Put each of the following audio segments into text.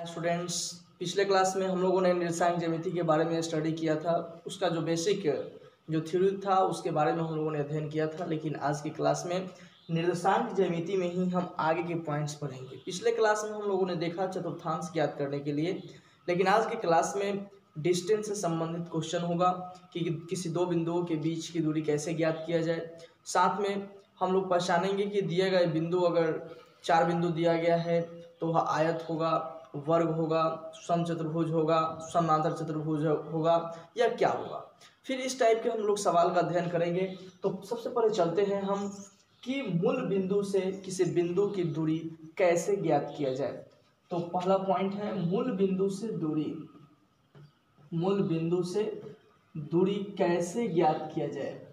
Students, पिछले class में हम लोगों ने निर्देशांक ज्यामिति के बारे में स्टडी किया था। उसका जो बेसिक जो थ्योरी था उसके बारे में हम लोगों ने अध्ययन किया था। लेकिन आज की क्लास में निर्देशांक ज्यामिति में ही हम आगे के पॉइंट्स पढ़ेंगे। पिछले क्लास में हम लोगों ने देखा चतुर्थांश ज्ञात करने के लिए, लेकिन आज की क्लास में डिस्टेंस से संबंधित क्वेश्चन होगा कि किसी दो बिंदुओं के बीच की दूरी कैसे ज्ञात किया जाए। साथ में हम लोग पहचानेंगे कि दिए गए बिंदु, अगर 4 बिंदु दिया गया है तो वह आयत होगा, वर्ग होगा, समचतुर्भुज होगा, समांतर चतुर्भुज होगा या क्या होगा। फिर इस टाइप के हम लोग सवाल का अध्ययन करेंगे। तो सबसे पहले चलते हैं हम कि मूल बिंदु से किसी बिंदु की दूरी कैसे ज्ञात किया जाए। तो पहला पॉइंट है मूल बिंदु से दूरी। मूल बिंदु से दूरी कैसे ज्ञात किया जाए,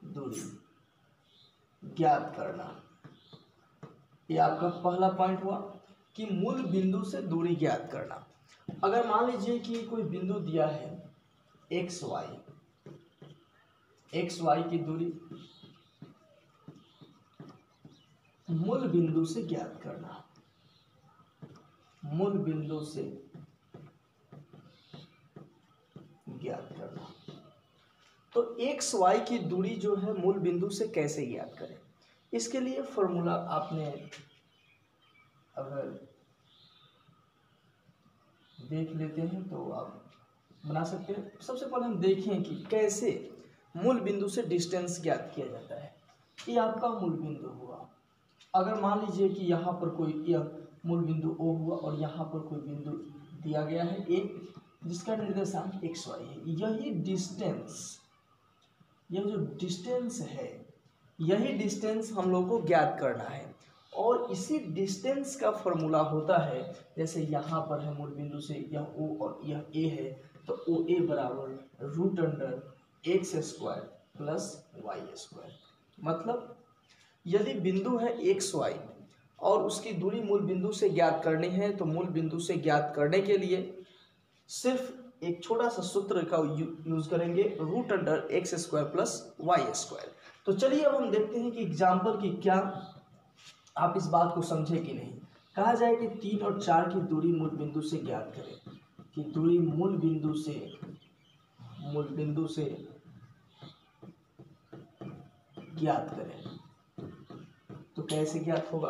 दूरी ज्ञात करना, ये आपका पहला पॉइंट हुआ कि मूल बिंदु से दूरी ज्ञात करना। अगर मान लीजिए कि कोई बिंदु दिया है एक्स वाई की दूरी मूल बिंदु से ज्ञात करना। मूल बिंदु से ज्ञात करना। तो एक्स वाई की दूरी जो है मूल बिंदु से कैसे ज्ञात करें, इसके लिए फॉर्मूला आपने अगर देख लेते हैं तो आप बना सकते हैं। सबसे पहले हम देखें कि कैसे मूल बिंदु से डिस्टेंस ज्ञात किया जाता है। ये आपका मूल बिंदु हुआ। अगर मान लीजिए कि यहाँ पर कोई यह मूल बिंदु ओ हुआ और यहाँ पर कोई बिंदु दिया गया है ए, जिसका निर्देशांक एक्स वाई है। यही डिस्टेंस, यह जो डिस्टेंस है, यही डिस्टेंस हम लोग को ज्ञात करना है। और इसी डिस्टेंस का फॉर्मूला होता है, जैसे यहाँ पर है मूल बिंदु से यह ओ और यह ए है, तो ओ ए बराबर root under x square plus y square. मतलब यदि बिंदु है एक्स वाई और उसकी दूरी मूल बिंदु से ज्ञात करनी है, तो मूल बिंदु से ज्ञात करने के लिए सिर्फ एक छोटा सा सूत्र का यूज करेंगे, root under x square plus y square. तो चलिए अब हम देखते हैं कि एग्जाम्पल की क्या आप इस बात को समझे कि नहीं। कहा जाए कि 3 और 4 की दूरी मूल बिंदु से ज्ञात करें, कि दूरी मूल बिंदु से ज्ञात करें। तो कैसे ज्ञात होगा,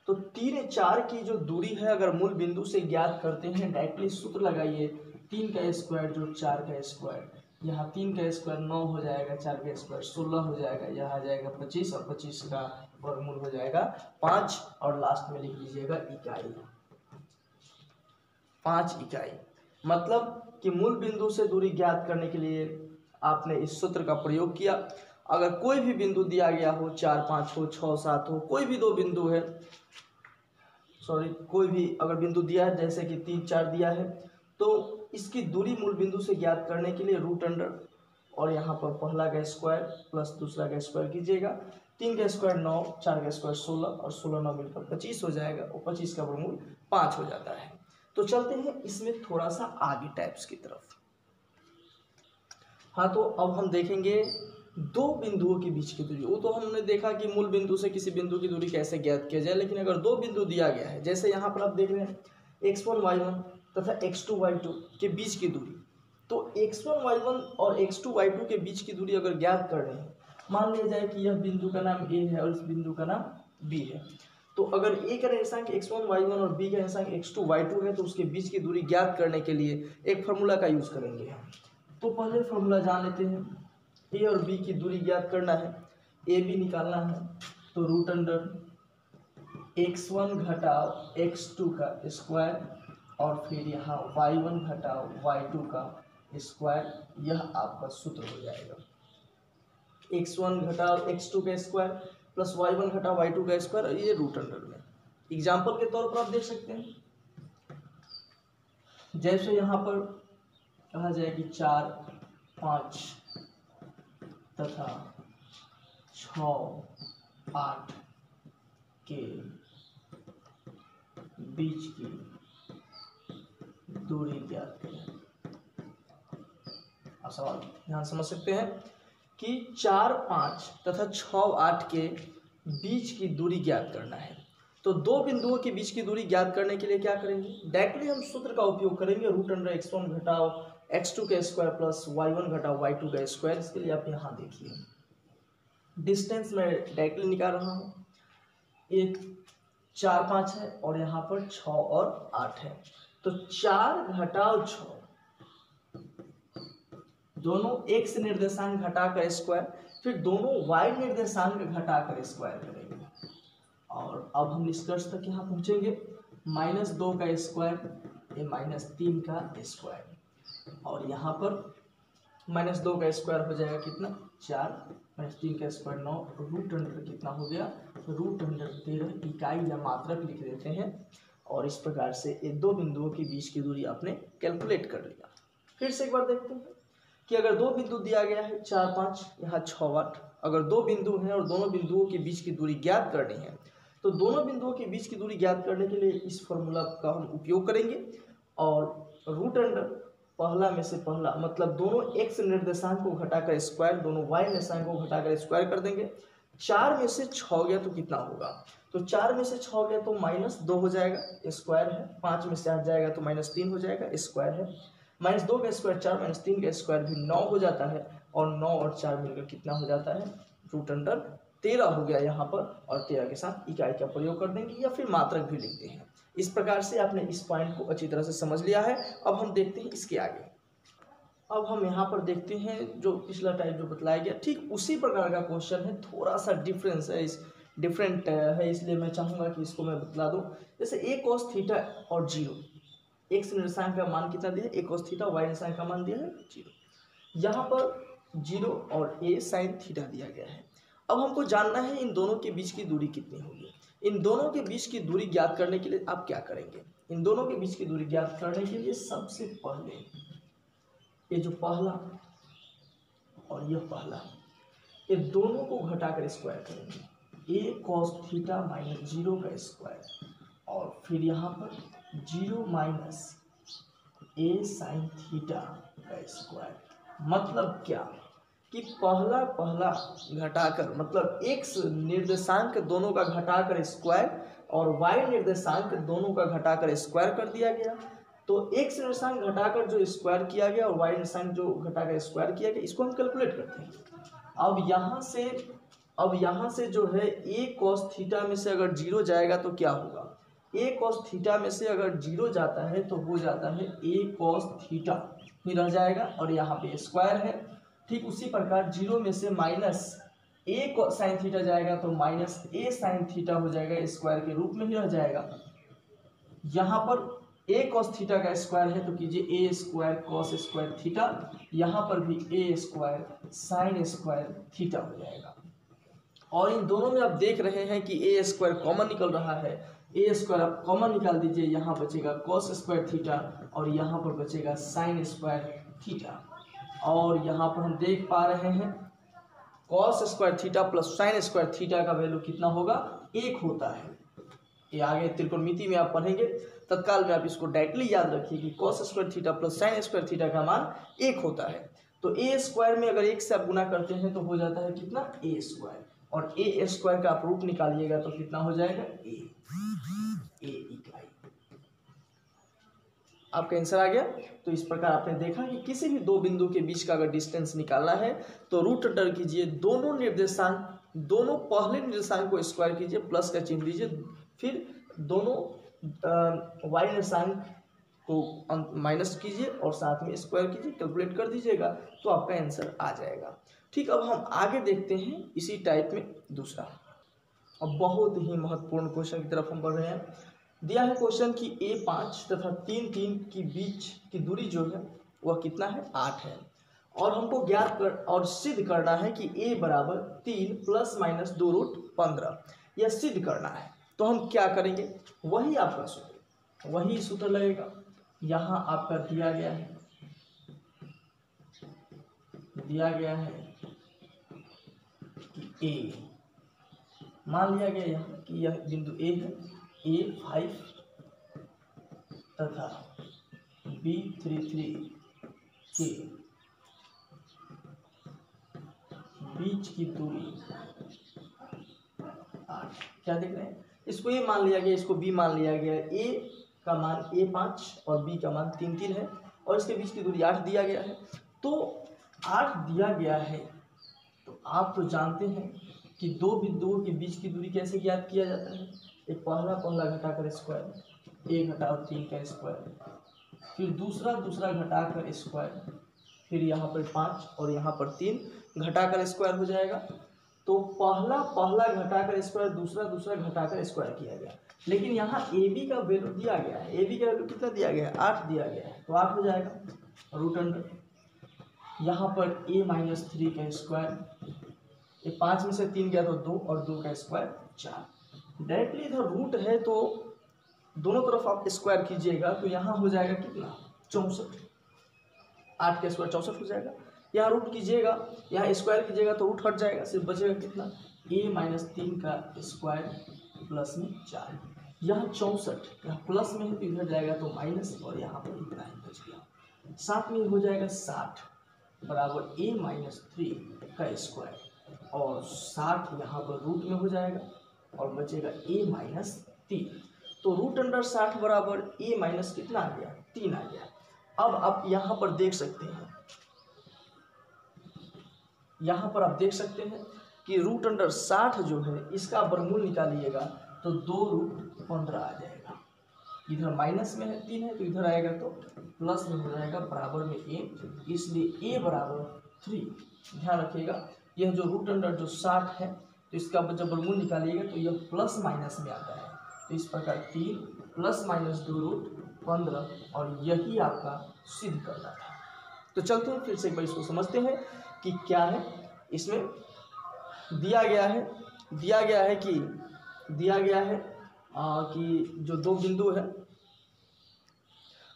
तो 3 4 की जो दूरी है अगर मूल बिंदु से ज्ञात करते हैं, डायरेक्टली सूत्र लगाइए, 3 का स्क्वायर जो 4 का स्क्वायर, यहाँ 3 का स्क्वायर 9 हो जाएगा, 4 का स्क्वायर 16 हो जाएगा, यहाँ आ जाएगा 25 और 25 का वर्गमूल हो जाएगा 5 और लास्ट में लिख लीजिएगा इकाई, 5 इकाई। मतलब कि मूल बिंदु से दूरी ज्ञात करने के लिए आपने इस सूत्र का प्रयोग किया। अगर कोई भी बिंदु दिया गया हो, 4 5 हो, 6 7 हो, कोई भी दो बिंदु है, कोई भी अगर बिंदु दिया है, जैसे कि 3 4 दिया है, तो इसकी दूरी मूल बिंदु से ज्ञात करने के लिए रूट अंडर और यहाँ पर पहला का स्क्वायर प्लस दूसरा का स्क्वायर कीजिएगा। 3 का स्क्वायर 9, 4 का स्क्वायर 16 और 16 9 मिलकर 25 हो जाएगा और 25 का वर्गमूल 5 हो जाता है। तो चलते हैं इसमें थोड़ा सा आगे टाइप्स की तरफ। हाँ, तो अब हम देखेंगे दो बिंदुओं के बीच की दूरी। वो तो हमने देखा कि मूल बिंदु से किसी बिंदु की दूरी कैसे ज्ञात किया जाए, लेकिन अगर दो बिंदु दिया गया है, जैसे यहाँ पर आप देख रहे हैं x1 y1 तथा x2 y2 के बीच की दूरी, तो x1 y1 और x2 y2 के बीच की दूरी अगर ज्ञात करनी है, मान लिया जाए कि यह बिंदु का नाम a है और इस बिंदु का नाम b है, तो अगर a का निर्देशांक x1 y1 और b का निर्देशांक x2 y2 है, तो उसके बीच की दूरी ज्ञात करने के लिए एक फार्मूला का यूज करेंगे हम। तो पहले फार्मूला जान लेते हैं। ए और बी की दूरी ज्ञात करना है, ए बी निकालना है, तो रूट अंडर x1 घटाओ x2 का स्क्वायर और फिर यहाँ y1 घटाओ y2 का स्क्वायर, यह आपका सूत्र हो जाएगा। x1 घटाओ x2 का स्क्वायर प्लस y1 घटाओ y2 का स्क्वायर, ये रूट अंडर में। एग्जाम्पल के तौर पर आप देख सकते हैं, जैसे यहाँ पर कहा जाए कि 4 5 तथा 6 8 के बीच की दूरी ज्ञात करें। आप सवाल ध्यान समझ सकते हैं कि 4 5 तथा 6 8 के बीच की दूरी ज्ञात करना है। तो तो दो बिंदुओं के बीच की दूरी ज्ञात करने के लिए क्या करेंगे, डायरेक्टली हम सूत्र का उपयोग करेंगे, √x1 घटाओ x2 का स्क्वायर प्लस y1 घटाओ y2 का स्क्वायर। इसके लिए आप यहाँ देखिए डिस्टेंस मैं डायरेक्टली निकाल रहा हूँ, एक 4 5 है और यहाँ पर 6 और 8 है, तो 4 घटाओ 6 दोनों x निर्देशांक घटाकर स्क्वायर, फिर दोनों y निर्देशांक घटाकर स्क्वायर करेंगे और अब हम निष्कर्ष तक यहाँ पहुँचेंगे। -2 का स्क्वायर ये -3 का स्क्वायर और यहाँ पर -2 का स्क्वायर हो जाएगा कितना 4, -3 का स्क्वायर 9, √अंडर कितना हो गया √13 इकाई या मात्रक लिख देते हैं। और इस प्रकार से ये दो बिंदुओं के बीच की दूरी आपने कैलकुलेट कर लिया। फिर से एक बार देखते हैं कि अगर दो बिंदु दिया गया है 4 5 यहाँ 6 8, अगर दो बिंदु हैं और दोनों बिंदुओं के बीच की दूरी ज्ञात करनी है तो दोनों बिंदुओं के बीच की दूरी ज्ञात करने के लिए इस फॉर्मूला का हम उपयोग करेंगे और √अंडर पहला में से पहला मतलब दोनों x निर्देशांक को घटाकर स्क्वायर, दोनों y निर्देशांक को घटाकर स्क्वायर कर देंगे। 4 में से 6 गया तो कितना होगा, तो 4 में से 6 गया तो -2 हो जाएगा स्क्वायर है, 5 में से 8 जाएगा तो -3 हो जाएगा स्क्वायर है, -2 का स्क्वायर 4 -3 का स्क्वायर भी 9 हो जाता है और 9 और 4 मिलकर कितना हो जाता है √13 हो गया यहाँ पर, और 13 के साथ इकाई का प्रयोग कर देंगे या फिर मात्रक भी लिखते हैं। इस प्रकार से आपने इस पॉइंट को अच्छी तरह से समझ लिया है। अब हम देखते हैं इसके आगे। अब हम यहाँ पर देखते हैं जो पिछला टाइप जो बतलाया गया ठीक उसी प्रकार का क्वेश्चन है, थोड़ा सा डिफरेंस है, इस डिफरेंट है, इसलिए मैं चाहूँगा कि इसको मैं बतला दूँ। जैसे a cos थीटा और 0, x निर्देशांक का मान कितना दिया है a cos थीटा, y निर्देशांक का मान दिया है 0, यहाँ पर 0 और a sin थीटा दिया गया है। अब हमको जानना है इन दोनों के बीच की दूरी कितनी होगी। इन दोनों के बीच की दूरी ज्ञात करने के लिए आप क्या करेंगे, इन दोनों के बीच की दूरी ज्ञात करने के लिए सबसे पहले ये जो पहला और यह पहला ये दोनों को घटाकर स्क्वायर करेंगे, a cos थीटा -0 का स्क्वायर और फिर यहाँ पर 0 माइनस a sin थीटा का स्क्वायर। मतलब क्या कि पहला घटाकर मतलब x निर्देशांक दोनों का घटाकर स्क्वायर और y निर्देशांक दोनों का घटाकर स्क्वायर कर दिया गया। तो x निर्देशांक घटाकर जो स्क्वायर किया गया और y निर्देशांक जो घटाकर स्क्वायर किया गया, इसको हम कैलकुलेट करते हैं। अब यहाँ से जो है a cos थीटा में से अगर 0 जाएगा तो क्या होगा, a cos थीटा में से अगर 0 जाता है तो हो जाता है a cos थीटा ही रह जाएगा और यहाँ पे स्क्वायर है। ठीक उसी प्रकार 0 में से -a sin थीटा जाएगा तो -a sin थीटा हो जाएगा, स्क्वायर के रूप में ही रह जाएगा। यहाँ पर a cos थीटा का स्क्वायर है तो कीजिए a square cos square theta, यहाँ पर भी a square sin square theta हो जाएगा। और इन दोनों में आप देख रहे हैं कि a स्क्वायर कॉमन निकल रहा है, a स्क्वायर आप कॉमन निकाल दीजिए, यहाँ बचेगा cos स्क्वायर थीटा और यहाँ पर बचेगा sin स्क्वायर थीटा। और यहाँ पर हम देख पा रहे हैं cos square theta plus sin square theta का वैल्यू कितना होगा, 1 होता है। ये आगे त्रिकोणमिति में आप पढ़ेंगे, तत्काल में आप इसको डायरेक्टली याद रखिए कि cos square theta plus sin square theta का मान 1 होता है। तो a स्क्वायर में अगर 1 से आप गुना करते हैं तो हो जाता है कितना a स्क्वायर, और a स्क्वायर का आप रूट निकालिएगा तो कितना हो जाएगा a इकाई। आपका आंसर आ गया। तो इस प्रकार आपने देखा कि किसी भी दो बिंदु के बीच का अगर डिस्टेंस निकालना है तो रूट अंडर कीजिए, दोनों पहले निर्देशांक को स्क्वायर कीजिए, प्लस का चिन्ह दीजिए, फिर दोनों y निर्देशांक को माइनस कीजिए और साथ में स्क्वायर कीजिए, कैलकुलेट कर दीजिएगा तो आपका आंसर आ जाएगा। ठीक, अब हम आगे देखते हैं इसी टाइप में दूसरा। अब बहुत ही महत्वपूर्ण क्वेश्चन की तरफ हम बढ़ रहे हैं। दिया है क्वेश्चन कि a5 तथा 3 3 की बीच की दूरी जो है वह कितना है 8 है, और हमको ज्ञात कर और सिद्ध करना है कि a बराबर 3 ± 2√15, यह सिद्ध करना है। तो हम क्या करेंगे, वही आपका सूत्र, वही सूत्र लगेगा। यहाँ आपका दिया गया है कि a, मान लिया गया यहाँ कि यह बिंदु a है, a5 तथा b33 के बीच की दूरी 8। क्या देख रहे हैं, इसको ए मान लिया गया, इसको बी मान लिया गया। ए का मान A5 और बी का मान 3 है और इसके बीच की दूरी 8 दिया गया है। तो 8 दिया गया है तो आप तो जानते हैं कि दो बिंदुओं के बीच की दूरी कैसे ज्ञात किया जाता है। एक पहला घटाकर स्क्वायर, 1 घटाओ 3 का स्क्वायर, फिर दूसरा घटाकर स्क्वायर, फिर यहाँ पर 5 और यहाँ पर 3 घटाकर स्क्वायर हो जाएगा। तो पहला घटाकर स्क्वायर, दूसरा घटाकर स्क्वायर किया गया। लेकिन यहाँ ए बी का वैल्यू दिया गया है, ए बी का वैल्यू कितना दिया गया है, 8 दिया गया है। तो 8 हो जाएगा रूट अंडर यहाँ पर a-3 का स्क्वायर, ये 5 में से 3 गया तो 2 और 2 का स्क्वायर 4। डायरेक्टली इधर रूट है तो दोनों तरफ आप स्क्वायर कीजिएगा तो यहाँ हो जाएगा कितना 64, 8 का स्क्वायर 64 हो जाएगा। यहाँ रूट कीजिएगा, यहाँ स्क्वायर कीजिएगा तो रूट हट जाएगा, सिर्फ बचेगा कितना a-3 का स्क्वायर प्लस में 4। यहाँ 64 यहाँ प्लस में है तो इधर जाएगा तो माइनस और यहाँ पर इतना ही बच गया। साथ में हो जाएगा 60 बराबर a-3 का स्क्वायर और 60 यहाँ पर रूट में हो जाएगा और बचेगा a-3। तो रूट अंडर 60 बराबर a माइनस कितना आ गया 3 आ गया। अब आप यहाँ पर देख सकते हैं, यहाँ पर आप देख सकते हैं कि रूट अंडर 60 जो है इसका वर्गमूल निकालिएगा तो 2 रूट 15 आ जाएगा। इधर माइनस में है 3 है तो इधर आएगा तो प्लस में हो जाएगा बराबर में a, इसलिए a बराबर 3। ध्यान रखिएगा यह जो रूट अंडर जो 60 है तो इसका जब वर्गमूल निकालिएगा तो यह प्लस माइनस में आता है। तो इस प्रकार 3 प्लस माइनस 2 रूट 15 और यही आपका सिद्ध करना था। तो चलते हैं फिर से एक बार इसको समझते हैं कि क्या है इसमें दिया गया है कि जो दो बिंदु है,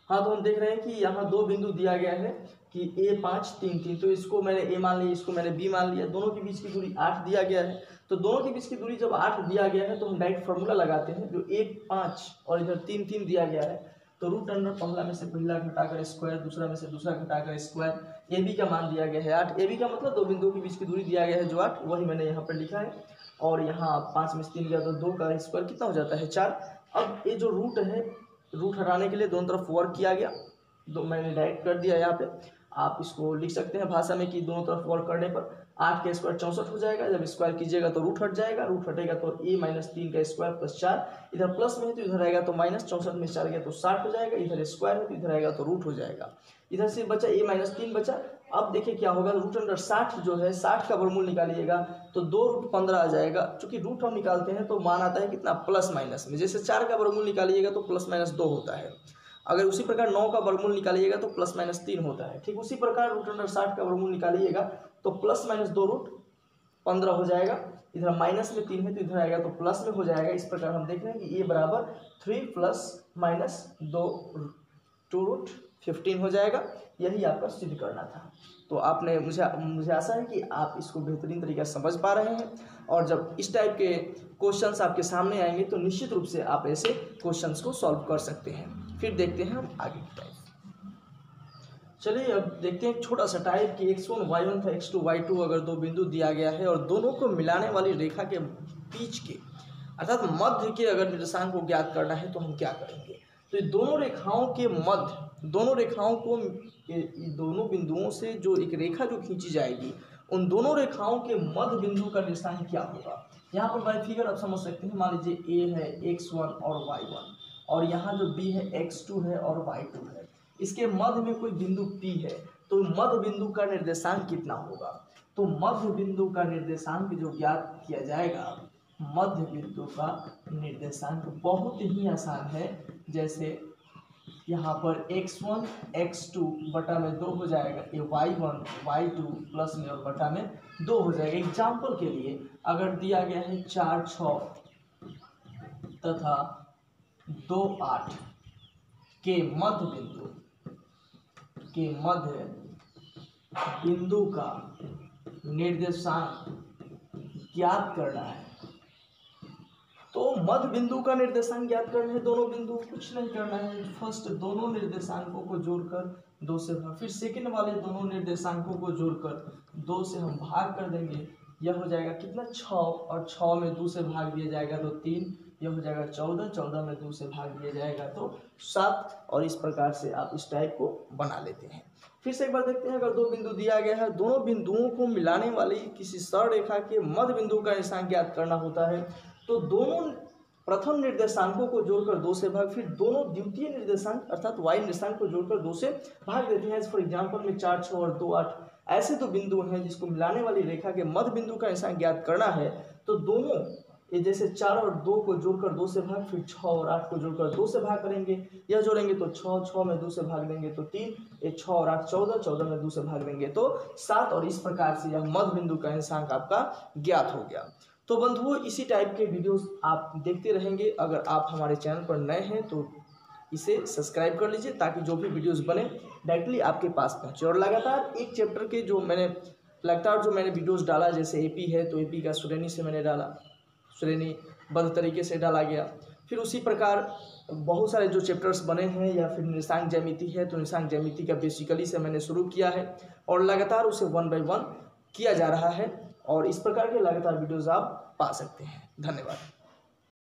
हाँ तो हम देख रहे हैं कि यहाँ दो बिंदु दिया गया है कि a5 3 तो इसको मैंने a मान लिया, इसको मैंने b मान लिया। दोनों के बीच की दूरी 8 दिया गया है। तो दोनों के बीच की दूरी जब 8 दिया गया है तो हम डायरेक्ट फार्मूला लगाते हैं। जो a5 और इधर 3 दिया गया है तो रूट अंडर पहला में से पहला घटाकर स्क्वायर, दूसरा में से दूसरा घटाकर स्क्वायर, ए बी का मान दिया गया है 8। ए बी का मतलब दो बिंदुओं के बीच की दूरी दिया गया है जो 8, वही मैंने यहाँ पर लिखा है। और यहाँ 5 में से 3 गया तो 2 का स्क्वायर कितना हो जाता है 4। अब ये जो रूट है, रूट हटाने के लिए दोनों तरफ वर्क किया गया, दो मैंने डायरेक्ट कर दिया। यहाँ पे आप इसको लिख सकते हैं भाषा में कि दोनों तरफ वर्क करने पर 8 का स्क्वायर 64 हो जाएगा। जब स्क्वायर कीजिएगा तो रूट हट जाएगा, रूट हटेगा तो a-3 का स्क्वायर प्लस 4, इधर प्लस में है तो इधर आएगा तो माइनस, 64 में 4 गया तो 60 हो जाएगा। इधर स्क्वायर है तो इधर आएगा तो रूट हो जाएगा। इधर से बचा a-3 बचा। अब देखिए क्या होगा, रूट अंडर 60 जो है 60 का वर्गमूल निकालिएगा तो 2 रूट 15 आ जाएगा। चूंकि रूट हम निकालते हैं तो मान आता है कितना प्लस माइनस में। जैसे 4 का वर्गमूल निकालिएगा तो प्लस माइनस 2 होता है। अगर उसी प्रकार 9 का वर्गमूल निकालिएगा तो प्लस माइनस 3 होता है। ठीक उसी प्रकार रूट अंडर 60 का वर्गमूल निकालिएगा तो प्लस माइनस 2 रूट 15 हो जाएगा। इधर माइनस में 3 है तो इधर आएगा तो प्लस में हो जाएगा। इस प्रकार हम देख रहे हैं कि a बराबर 3 प्लस माइनस 2 रूट 15 हो जाएगा। यही आपका सिद्ध करना था। तो आपने मुझे आशा है कि आप इसको बेहतरीन तरीके से समझ पा रहे हैं और जब इस टाइप के क्वेश्चंस आपके सामने आएंगे तो निश्चित रूप से आप ऐसे क्वेश्चंस को सॉल्व कर सकते हैं। फिर देखते हैं हम आगे की टाइप। चलिए अब देखते हैं एक छोटा सा टाइप कि x1 y1 था, x2 y2 अगर दो बिंदु दिया गया है और दोनों को मिलाने वाली रेखा के बीच के अर्थात मध्य के अगर निर्देशांक को ज्ञात करना है तो हम क्या करेंगे। तो ये दोनों रेखाओं के मध्य, दोनों रेखाओं को दोनों बिंदुओं से जो एक रेखा जो खींची जाएगी उन दोनों रेखाओं के मध्य बिंदु का निर्देशांक क्या होगा। यहाँ पर बाय फिगर आप समझ सकते हैं। मान लीजिए a है x1 और y1 और यहाँ जो b है x2 है और y2 है। इसके मध्य में कोई बिंदु p है तो मध्य बिंदु का निर्देशांक कितना होगा। तो मध्य बिंदु का निर्देशांक जो ज्ञात किया जाएगा, मध्य बिंदु का निर्देशांक बहुत ही आसान है। जैसे यहाँ पर x1 x2 बटा में 2 हो जाएगा, ये y1 y2 प्लस में और बटा में 2 हो जाएगा। एग्जाम्पल के लिए अगर दिया गया है 4 6 तथा 2 8 के मध्य बिंदु का निर्देशांक ज्ञात करना है। तो मध्य बिंदु का निर्देशांक ज्ञात करना है। दोनों बिंदु कुछ नहीं करना है, फर्स्ट दोनों निर्देशांकों को जोड़कर 2 से भाग, फिर सेकंड वाले दोनों निर्देशांकों को जोड़कर 2 से हम भाग कर देंगे। यह हो जाएगा कितना 6 और 6 में 2 से भाग दिया जाएगा तो 3, यह हो जाएगा 14, 14 में 2 से भाग दिया जाएगा तो 7, और इस प्रकार से आप इस टाइप को बना लेते हैं। फिर से एक बार देखते हैं, अगर दो बिंदु दिया गया है, दोनों बिंदुओं को मिलाने वाली किसी सरल रेखा के मध्य बिंदु का निर्देशांक ज्ञात करना होता है, तो दोनों प्रथम निर्देशांकों को जोड़कर 2 से भाग, फिर दोनों द्वितीय निर्देशांक अर्थात y निर्देशांक को जोड़कर 2 से भाग देते हैं। फॉर एग्जांपल में 4, 6 और 2, 8 ऐसे दो बिंदु हैं जिसको मिलाने वाली रेखा के मध्य बिंदु का निर्देशांक ज्ञात करना है, तो दोनों ये जैसे 4 और 2 को जोड़कर 2 से भाग, फिर 6 और 8 को जोड़कर 2 से भाग करेंगे, यह जोड़ेंगे तो 6, 6 में 2 से भाग देंगे तो 3, ये 6 और 8 14, 14 में 2 से भाग देंगे तो 7, और इस प्रकार से यह मध्य बिंदु का निर्देशांक आपका ज्ञात हो गया। तो बंधुओं, इसी टाइप के वीडियोस आप देखते रहेंगे। अगर आप हमारे चैनल पर नए हैं तो इसे सब्सक्राइब कर लीजिए ताकि जो भी वीडियोस बने डायरेक्टली आपके पास पहुंचे। और लगातार एक चैप्टर के जो मैंने वीडियोस डाला, जैसे एपी है तो एपी का श्रेणी से मैंने डाला, श्रेणीबद्ध तरीके से डाला गया। फिर उसी प्रकार बहुत सारे जो चैप्टर्स बने हैं, या फिर निर्देशांक ज्यामिति है तो निर्देशांक ज्यामिति का बेसिकली से मैंने शुरू किया है और लगातार उसे 1 बाय 1 किया जा रहा है, और इस प्रकार के लगातार वीडियोस आप पा सकते हैं। धन्यवाद।